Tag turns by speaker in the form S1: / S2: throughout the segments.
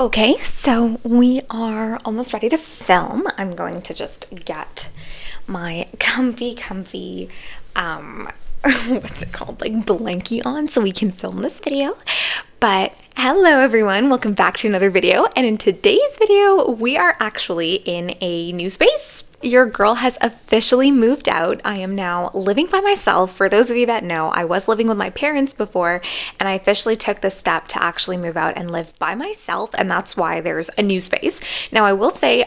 S1: Okay, so we are almost ready to film. I'm going to just get my comfy, what's it called? Like blankie on so we can film this video. But hello everyone, welcome back to another video. And in today's video, we are actually in a new space. Your girl has officially moved out. I am now living by myself. For those of you that know, I was living with my parents before, and I officially took the step to actually move out and live by myself, and that's why there's a new space. Now, I will say,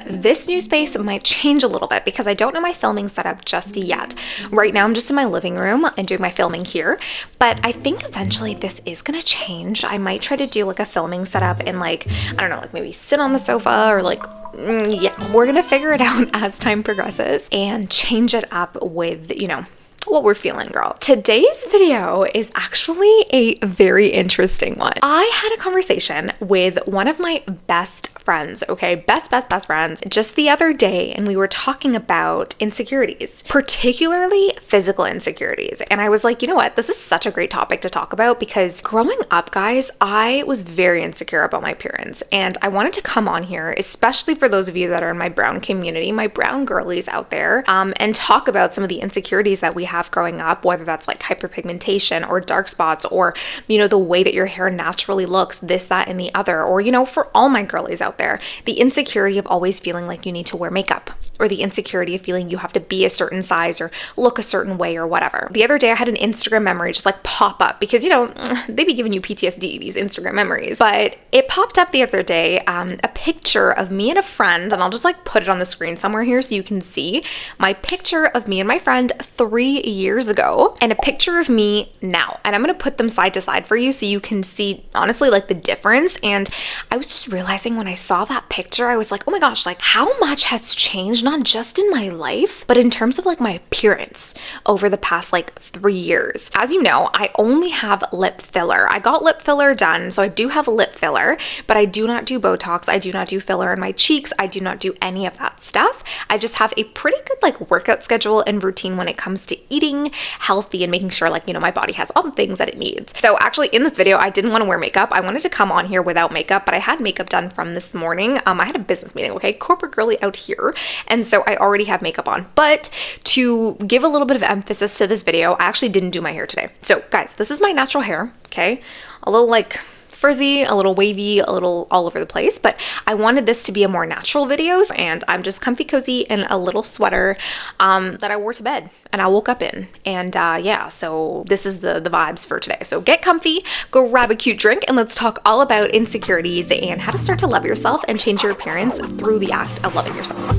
S1: this new space might change a little bit because I don't know my filming setup just yet. Right now, I'm just in my living room and doing my filming here, but I think eventually this is gonna change. I might try to do like a filming setup and like, I don't know, like maybe sit on the sofa or like, yeah, we're gonna figure it out as time progresses and change it up with, you know, what we're feeling, girl. Today's video is actually a very interesting one. I had a conversation with one of my best friends, okay? Best friends, just the other day, and we were talking about insecurities, particularly physical insecurities. And I was like, you know what? This is such a great topic to talk about because growing up, guys, I was very insecure about my appearance. And I wanted to come on here, especially for those of you that are in my brown community, my brown girlies out there, and talk about some of the insecurities that we have growing up, whether that's like hyperpigmentation or dark spots or, you know, the way that your hair naturally looks, this, that, and the other, or, you know, for all my girlies out there, the insecurity of always feeling like you need to wear makeup, or the insecurity of feeling you have to be a certain size or look a certain way or whatever. The other day I had an Instagram memory just like pop up because, you know, they be giving you PTSD, these Instagram memories, but it popped up the other day, a picture of me and a friend, and I'll just like put it on the screen somewhere here so you can see my picture of me and my friend 3 years ago and a picture of me now. And I'm going to put them side to side for you so you can see honestly like the difference. And I was just realizing when I saw that picture, I was like, oh my gosh, like how much has changed, not just in my life, but in terms of like my appearance over the past like 3 years. As you know, I only have lip filler. I got lip filler done, so I do have lip filler, but I do not do Botox. I do not do filler in my cheeks. I do not do any of that stuff. I just have a pretty good like workout schedule and routine when it comes to eating healthy and making sure like, you know, my body has all the things that it needs. So actually in this video, I didn't want to wear makeup. I wanted to come on here without makeup, but I had makeup done from this morning. I had a business meeting, okay? Corporate girly out here. And so I already have makeup on, but to give a little bit of emphasis to this video, I actually didn't do my hair today. So guys, this is my natural hair, okay? A little like frizzy, a little wavy, a little all over the place, but I wanted this to be a more natural video, and I'm just comfy cozy in a little sweater that I wore to bed and I woke up in, and yeah, so this is the vibes for today. So get comfy, go grab a cute drink, and let's talk all about insecurities and how to start to love yourself and change your appearance through the act of loving yourself.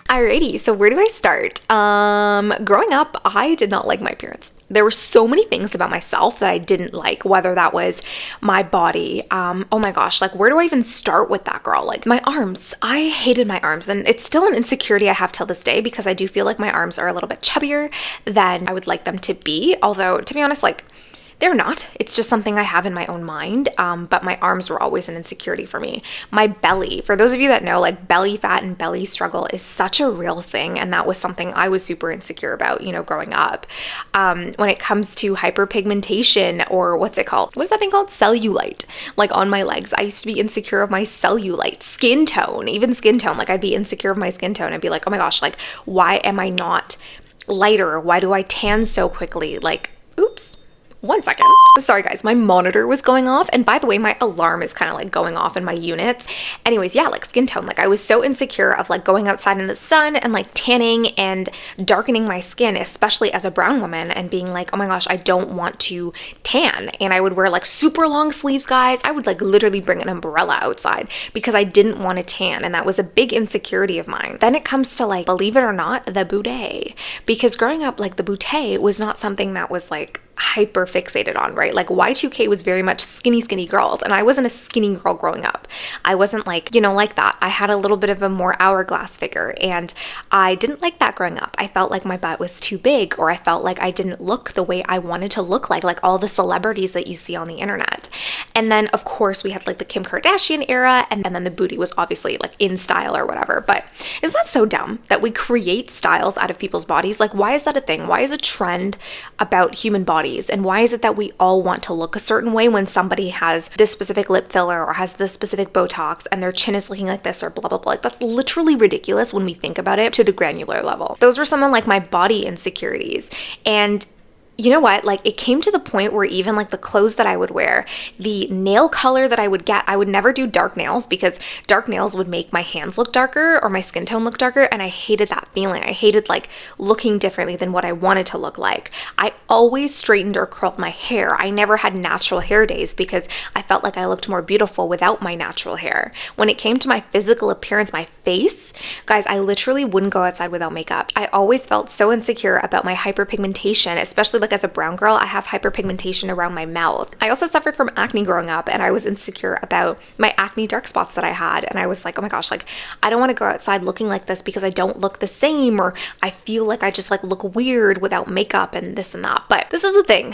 S1: Alrighty, so where do I start? Growing up, I did not like my appearance. There were so many things about myself that I didn't like, whether that was my body. Oh my gosh, like where do I even start with that, girl? Like my arms, I hated my arms, and it's still an insecurity I have till this day because I do feel like my arms are a little bit chubbier than I would like them to be. Although, to be honest, like they're not. It's just something I have in my own mind, but my arms were always an insecurity for me. My belly, for those of you that know, like belly fat and belly struggle is such a real thing, and that was something I was super insecure about, you know, growing up. When it comes to hyperpigmentation, or what's it called? What's that thing called? Cellulite. Like on my legs, I used to be insecure of my cellulite. Skin tone, even skin tone, like I'd be insecure of my skin tone. I'd be like, oh my gosh, like why am I not lighter? Why do I tan so quickly? Like, oops. 1 second. Sorry guys, my monitor was going off, and by the way, my alarm is kind of like going off in my units. Anyways, yeah, like skin tone, like I was so insecure of like going outside in the sun and like tanning and darkening my skin, especially as a brown woman, and being like, oh my gosh, I don't want to tan. And I would wear like super long sleeves, guys. I would like literally bring an umbrella outside because I didn't want to tan, and that was a big insecurity of mine. Then it comes to like, believe it or not, the boudet, because growing up, like the boudet was not something that was like hyper fixated on, right? Like Y2K was very much skinny girls, and I wasn't a skinny girl growing up. I wasn't like, like that. I had a little bit of a more hourglass figure, and I didn't like that growing up. I felt like my butt was too big, or I felt like I didn't look the way I wanted to look like all the celebrities that you see on the internet. And then of course we had like the Kim Kardashian era, and then the booty was obviously like in style or whatever. But isn't that so dumb that we create styles out of people's bodies? Like, why is that a thing? Why is a trend about human bodies? And why is it that we all want to look a certain way when somebody has this specific lip filler or has this specific Botox and their chin is looking like this or blah, blah, blah? Like, that's literally ridiculous when we think about it to the granular level. Those were some of like my body insecurities. And you know what? Like, it came to the point where even like the clothes that I would wear, the nail color that I would get, I would never do dark nails because dark nails would make my hands look darker or my skin tone look darker. And I hated that feeling. I hated like looking differently than what I wanted to look like. I always straightened or curled my hair. I never had natural hair days because I felt like I looked more beautiful without my natural hair. When it came to my physical appearance, my face, guys, I literally wouldn't go outside without makeup. I always felt so insecure about my hyperpigmentation, especially like as a brown girl. I have hyperpigmentation around my mouth. I also suffered from acne growing up, and I was insecure about my acne dark spots that I had. And I was like, oh my gosh, like I don't want to go outside looking like this because I don't look the same, or I feel like I just like look weird without makeup and this and that. But this is the thing.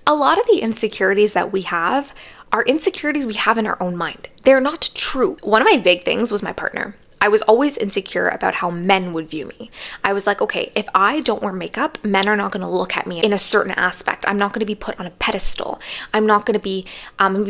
S1: A lot of the insecurities that we have are insecurities we have in our own mind. They're not true. One of my big things was my partner. I was always insecure about how men would view me. I was like, okay, if I don't wear makeup, men are not going to look at me in a certain aspect. I'm not going to be put on a pedestal. I'm not going to be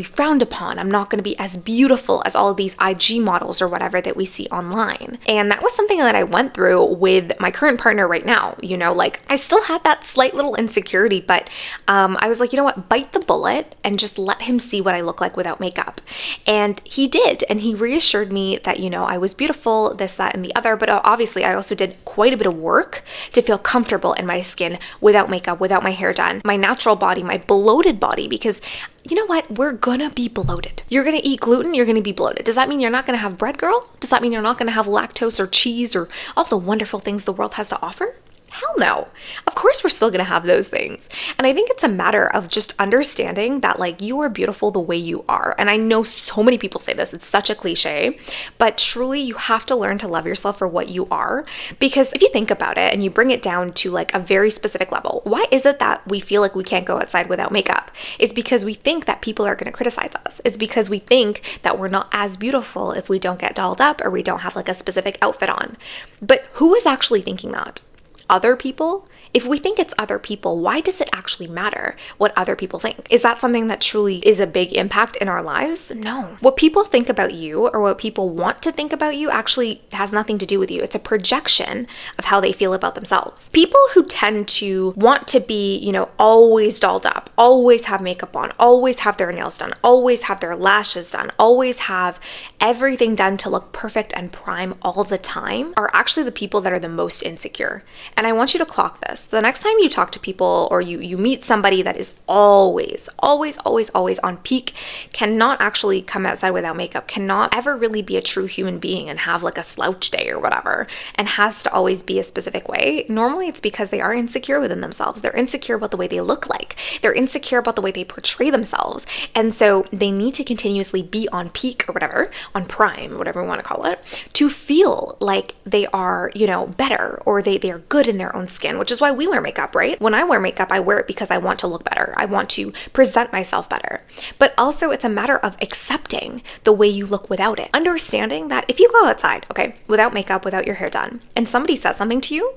S1: frowned upon. I'm not going to be as beautiful as all of these IG models or whatever that we see online. And that was something that I went through with my current partner right now. Like I still had that slight little insecurity, but I was like, you know what, bite the bullet and just let him see what I look like without makeup. And he did. And he reassured me that, I was beautiful, this, that, and the other. But obviously I also did quite a bit of work to feel comfortable in my skin without makeup, without my hair done, my natural body, my bloated body, because you know what? We're gonna be bloated. You're gonna eat gluten, you're gonna be bloated. Does that mean you're not gonna have bread, girl? Does that mean you're not gonna have lactose or cheese or all the wonderful things the world has to offer? Hell no. Of course we're still gonna have those things. And I think it's a matter of just understanding that like you are beautiful the way you are. And I know so many people say this, it's such a cliche, but truly you have to learn to love yourself for what you are. Because if you think about it and you bring it down to like a very specific level, why is it that we feel like we can't go outside without makeup? It's because we think that people are gonna criticize us. It's because we think that we're not as beautiful if we don't get dolled up or we don't have like a specific outfit on. But who is actually thinking that? Other people? If we think it's other people, why does it actually matter what other people think? Is that something that truly is a big impact in our lives? No. What people think about you or what people want to think about you actually has nothing to do with you. It's a projection of how they feel about themselves. People who tend to want to be, always dolled up, always have makeup on, always have their nails done, always have their lashes done, always have everything done to look perfect and prime all the time are actually the people that are the most insecure. And I want you to clock this. The next time you talk to people or you meet somebody that is always on peak, cannot actually come outside without makeup, cannot ever really be a true human being and have like a slouch day or whatever, and has to always be a specific way, normally it's because they are insecure within themselves. They're insecure about the way they look like. They're insecure about the way they portray themselves. And so they need to continuously be on peak or whatever, on prime, whatever we want to call it, to feel like they are, better or they are good in their own skin, which is why we wear makeup, right? When I wear makeup, I wear it because I want to look better. I want to present myself better. But also it's a matter of accepting the way you look without it. Understanding that if you go outside, okay, without makeup, without your hair done, and somebody says something to you,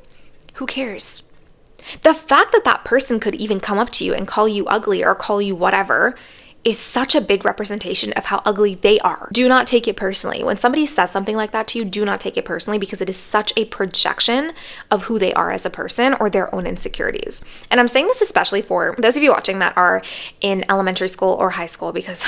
S1: who cares? The fact that that person could even come up to you and call you ugly or call you whatever is such a big representation of how ugly they are. Do not take it personally. When somebody says something like that to you, do not take it personally because it is such a projection of who they are as a person or their own insecurities. And I'm saying this especially for those of you watching that are in elementary school or high school, because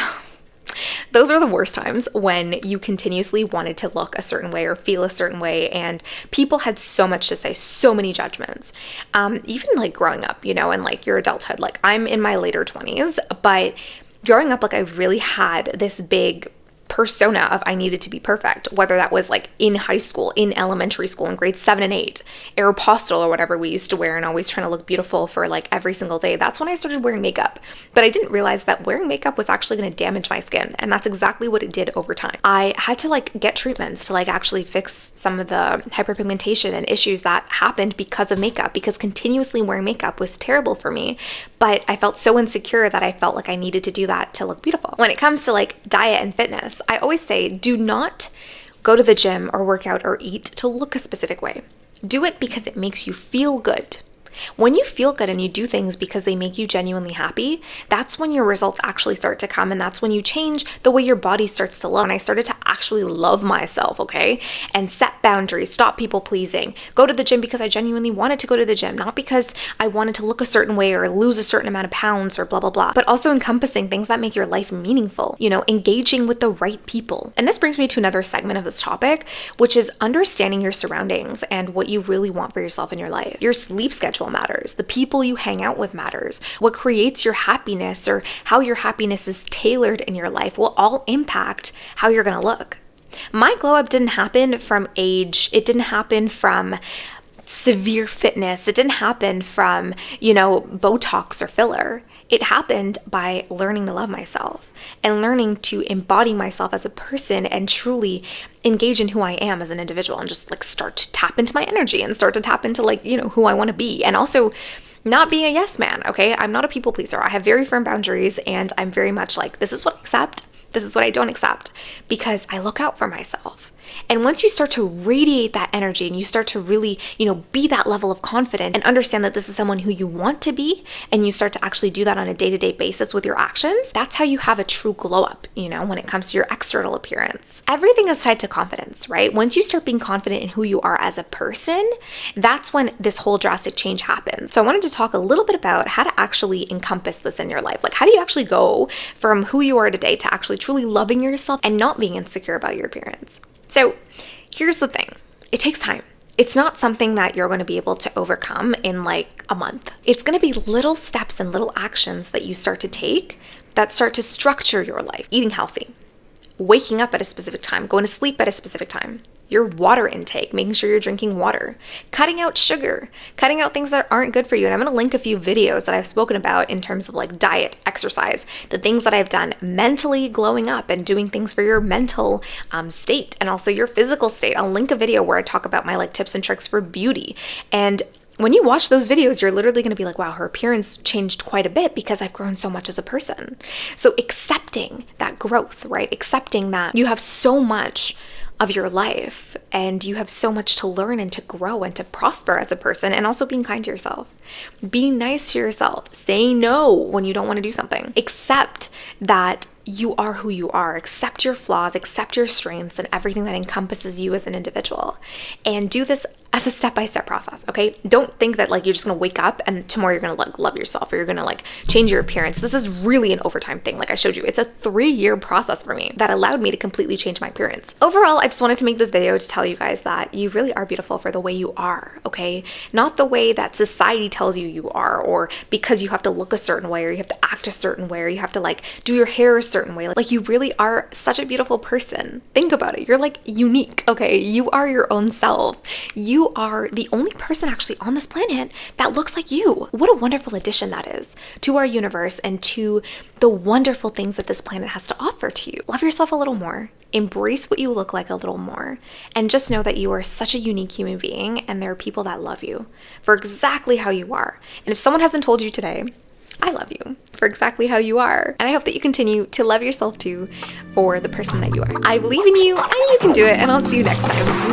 S1: those are the worst times when you continuously wanted to look a certain way or feel a certain way, and people had so much to say, so many judgments. Even like growing up, and like your adulthood, like I'm in my later 20s, but growing up, like I really had this big persona of I needed to be perfect, whether that was like in high school, in elementary school, in grades 7 and 8, Aeropostale or whatever we used to wear, and always trying to look beautiful for like every single day. That's when I started wearing makeup. But I didn't realize that wearing makeup was actually going to damage my skin, and that's exactly what it did over time. I had to like get treatments to like actually fix some of the hyperpigmentation and issues that happened because of makeup, because continuously wearing makeup was terrible for me. But I felt so insecure that I felt like I needed to do that to look beautiful. When it comes to like diet and fitness, I always say do not go to the gym or work out or eat to look a specific way. Do it because it makes you feel good. When you feel good and you do things because they make you genuinely happy, that's when your results actually start to come, and that's when you change the way your body starts to look. And I started to actually love myself, okay? And set boundaries, stop people pleasing, go to the gym because I genuinely wanted to go to the gym, not because I wanted to look a certain way or lose a certain amount of pounds or blah, blah, blah, but also encompassing things that make your life meaningful, you know, engaging with the right people. And this brings me to another segment of this topic, which is understanding your surroundings and what you really want for yourself in your life. Your sleep schedule matters. The people you hang out with matters. What creates your happiness or how your happiness is tailored in your life will all impact how you're going to look. My glow up didn't happen from age. It didn't happen from severe fitness. It didn't happen from, you know, Botox or filler. It happened by learning to love myself and learning to embody myself as a person and truly engage in who I am as an individual, and just like start to tap into my energy and start to tap into like, you know, who I want to be. And also not being a yes man, okay? I'm not a people pleaser. I have very firm boundaries, and I'm very much like, this is what I accept, this is what I don't accept, because I look out for myself. And once you start to radiate that energy and you start to really, you know, be that level of confidence and understand that this is someone who you want to be, and you start to actually do that on a day-to-day basis with your actions, that's how you have a true glow up, you know, when it comes to your external appearance. Everything is tied to confidence, right? Once you start being confident in who you are as a person, that's when this whole drastic change happens. So I wanted to talk a little bit about how to actually encompass this in your life. Like, how do you actually go from who you are today to actually truly loving yourself and not being insecure about your appearance? So here's the thing. It takes time. It's not something that you're going to be able to overcome in like a month. It's going to be little steps and little actions that you start to take that start to structure your life. Eating healthy, waking up at a specific time, going to sleep at a specific time, your water intake, making sure you're drinking water, cutting out sugar, cutting out things that aren't good for you. And I'm going to link a few videos that I've spoken about in terms of like diet, exercise, the things that I've done mentally, glowing up and doing things for your mental state and also your physical state. I'll link a video where I talk about my like tips and tricks for beauty. And when you watch those videos, you're literally going to be like, wow, her appearance changed quite a bit because I've grown so much as a person. So accepting that growth, right? Accepting that you have so much of your life and you have so much to learn and to grow and to prosper as a person, and also being kind to yourself. Being nice to yourself. Say no when you don't want to do something. Accept that you are who you are. Accept your flaws, accept your strengths and everything that encompasses you as an individual. And do this as a step-by-step process, okay? Don't think that like you're just gonna wake up and tomorrow you're gonna like love yourself or you're gonna like change your appearance. This is really an overtime thing. Like I showed you, it's a 3-year process for me that allowed me to completely change my appearance. Overall, I just wanted to make this video to tell you guys that you really are beautiful for the way you are, okay? Not the way that society tells you you are, or because you have to look a certain way or you have to act a certain way or you have to like do your hair a certain way. Like you really are such a beautiful person. Think about it. You're like unique, okay? You are your own self. You are the only person actually on this planet that looks like you. What a wonderful addition that is to our universe and to the wonderful things that this planet has to offer to you. Love yourself a little more. Embrace what you look like a little more. And just know that you are such a unique human being and there are people that love you for exactly how you are. And if someone hasn't told you today, I love you for exactly how you are. And I hope that you continue to love yourself too for the person that you are. I believe in you and you can do it. And I'll see you next time.